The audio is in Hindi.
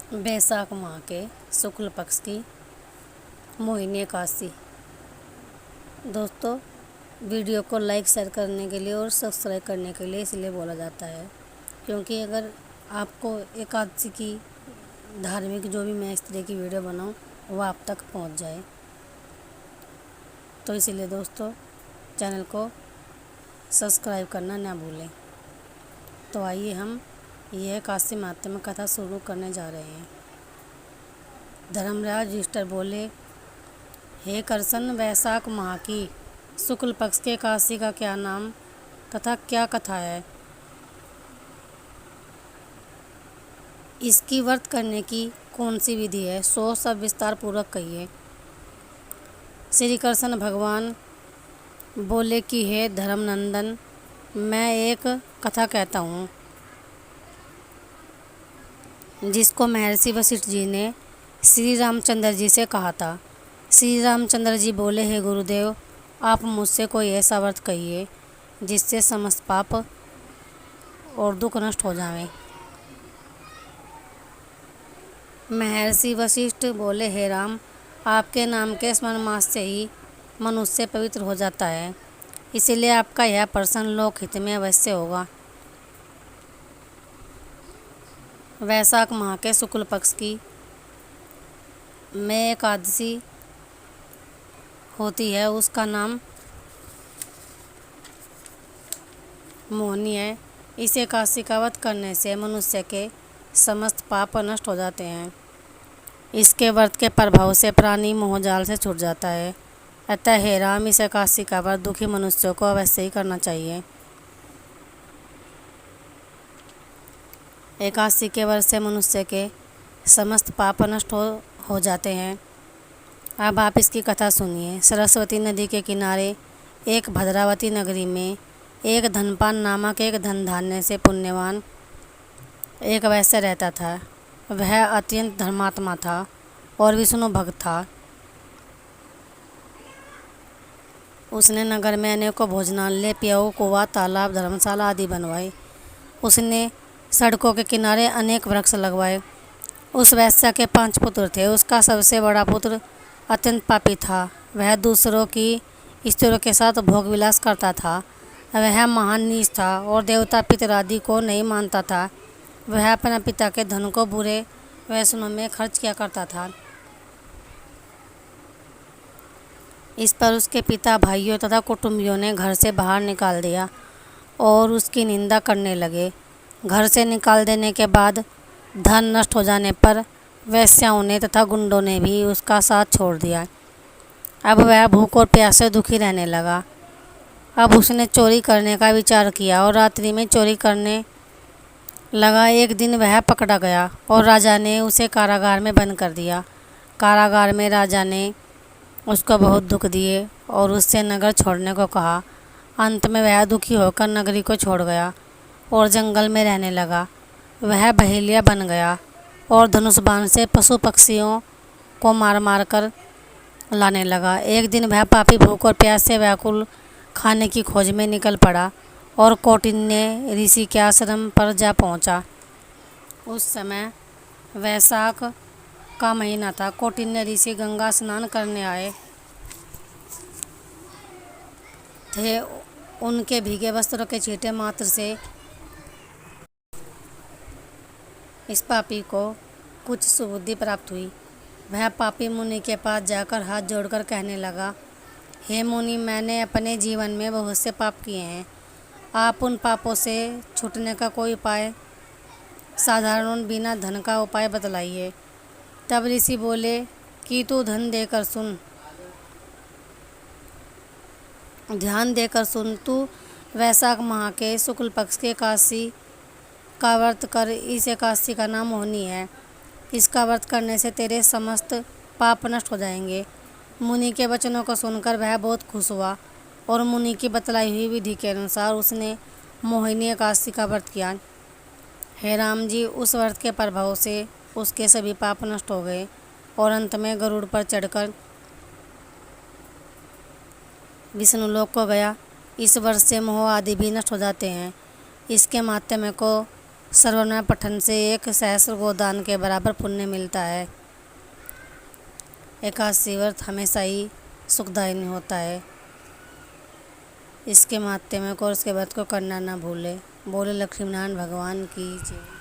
वैशाख माह के शुक्ल पक्ष की मोहिनी एकादशी। दोस्तों, वीडियो को लाइक शेयर करने के लिए और सब्सक्राइब करने के लिए इसलिए बोला जाता है क्योंकि अगर आपको एकादशी की धार्मिक जो भी मैं इस तरह की वीडियो बनाऊं वो आप तक पहुंच जाए, तो इसीलिए दोस्तों चैनल को सब्सक्राइब करना ना भूलें। तो आइए हम यह एकादशी महात्म्य कथा शुरू करने जा रहे हैं। धर्मराज युधिष्ठिर बोले, हे करसन, वैशाख माह की शुक्ल पक्ष के एकादशी का क्या नाम तथा क्या कथा है? इसकी व्रत करने की कौन सी विधि है, सो सब विस्तार पूर्वक कहिए। श्री कृष्ण भगवान बोले कि हे धर्मनंदन, मैं एक कथा कहता हूँ जिसको महर्षि वशिष्ठ जी ने श्री रामचंद्र जी से कहा था। श्री रामचंद्र जी बोले, हे गुरुदेव, आप मुझसे कोई ऐसा व्रत कहिए जिससे समस्त पाप और दुख नष्ट हो जाएं। महर्षि वशिष्ठ बोले, हे राम, आपके नाम के स्मरण मात्र से ही मनुष्य पवित्र हो जाता है, इसीलिए आपका यह प्रश्न लोक हित में अवश्य होगा। वैशाख माह के शुक्ल पक्ष की में एकादशी होती है, उसका नाम मोहिनी है। इस एकादशी का व्रत करने से मनुष्य के समस्त पाप नष्ट हो जाते हैं। इसके व्रत के प्रभाव से प्राणी मोहजाल से छूट जाता है। अतः हे राम, इस एकादशी का व्रत दुखी मनुष्यों को अवश्य ही करना चाहिए। एकादशी के व्रत से मनुष्य के समस्त पाप नष्ट हो जाते हैं। अब आप इसकी कथा सुनिए। सरस्वती नदी के किनारे एक भद्रावती नगरी में एक धनपान नामक एक धन धान्य से पुण्यवान एक वैश्य रहता था। वह अत्यंत धर्मात्मा था और विष्णु भक्त था। उसने नगर में अनेकों भोजनालय, प्याऊ, कुआं, तालाब, धर्मशाला आदि बनवाए। उसने सड़कों के किनारे अनेक वृक्ष लगवाए। उस वैश्य के 5 पुत्र थे। उसका सबसे बड़ा पुत्र अत्यंत पापी था। वह दूसरों की स्त्रियों के साथ भोग विलास करता था। वह महान नीच था और देवता पितर आदि को नहीं मानता था। वह अपने पिता के धन को बुरे व्यसनों में खर्च किया करता था। इस पर उसके पिता, भाइयों तथा कुटुंबियों ने घर से बाहर निकाल दिया और उसकी निंदा करने लगे। घर से निकाल देने के बाद धन नष्ट हो जाने पर वेश्याओं ने तथा गुंडों ने भी उसका साथ छोड़ दिया। अब वह भूख और प्यास से दुखी रहने लगा। अब उसने चोरी करने का विचार किया और रात्रि में चोरी करने लगा। एक दिन वह पकड़ा गया और राजा ने उसे कारागार में बंद कर दिया। कारागार में राजा ने उसको बहुत दुख दिए और उससे नगर छोड़ने को कहा। अंत में वह दुखी होकर नगरी को छोड़ गया और जंगल में रहने लगा। वह बहेलिया बन गया और धनुष बाण से पशु पक्षियों को मार मार कर लाने लगा। एक दिन वह पापी भूख और प्यास से व्याकुल खाने की खोज में निकल पड़ा और कौटिन्य ऋषि के आश्रम पर जा पहुंचा। उस समय वैशाख का महीना था। कौटिन्य ऋषि गंगा स्नान करने आए थे। उनके भीगे वस्त्रों के छींटे मात्र से इस पापी को कुछ सुबुद्धि प्राप्त हुई। वह पापी मुनि के पास जाकर हाथ जोड़कर कहने लगा, हे मुनि, मैंने अपने जीवन में बहुत से पाप किए हैं। आप उन पापों से छूटने का कोई उपाय, साधारण बिना धन का उपाय बतलाइए। तब ऋषि बोले कि तू धन देकर सुन, ध्यान देकर सुन। तू वैशाख माह के शुक्ल पक्ष के एकादशी का व्रत कर। इस एकादशी का नाम मोहिनी है। इसका व्रत करने से तेरे समस्त पाप नष्ट हो जाएंगे। मुनि के वचनों को सुनकर वह बहुत खुश हुआ और मुनि की बतलाई हुई विधि के अनुसार उसने मोहिनी एकादशी का व्रत किया। हे राम जी, उस व्रत के प्रभाव से उसके सभी पाप नष्ट हो गए और अंत में गरुड़ पर चढ़कर विष्णु लोक को गया। इस व्रत से मोह आदि भी नष्ट हो जाते हैं। इसके माध्यम को सर्वनाम पठन से 1 सहस्त्र गोदान के बराबर पुण्य मिलता है। एकादशी व्रत हमेशा ही सुखदायी होता है। इसके माध्यम को और इसके व्रत को करना ना भूले। बोले लक्ष्मीनारायण भगवान की जय।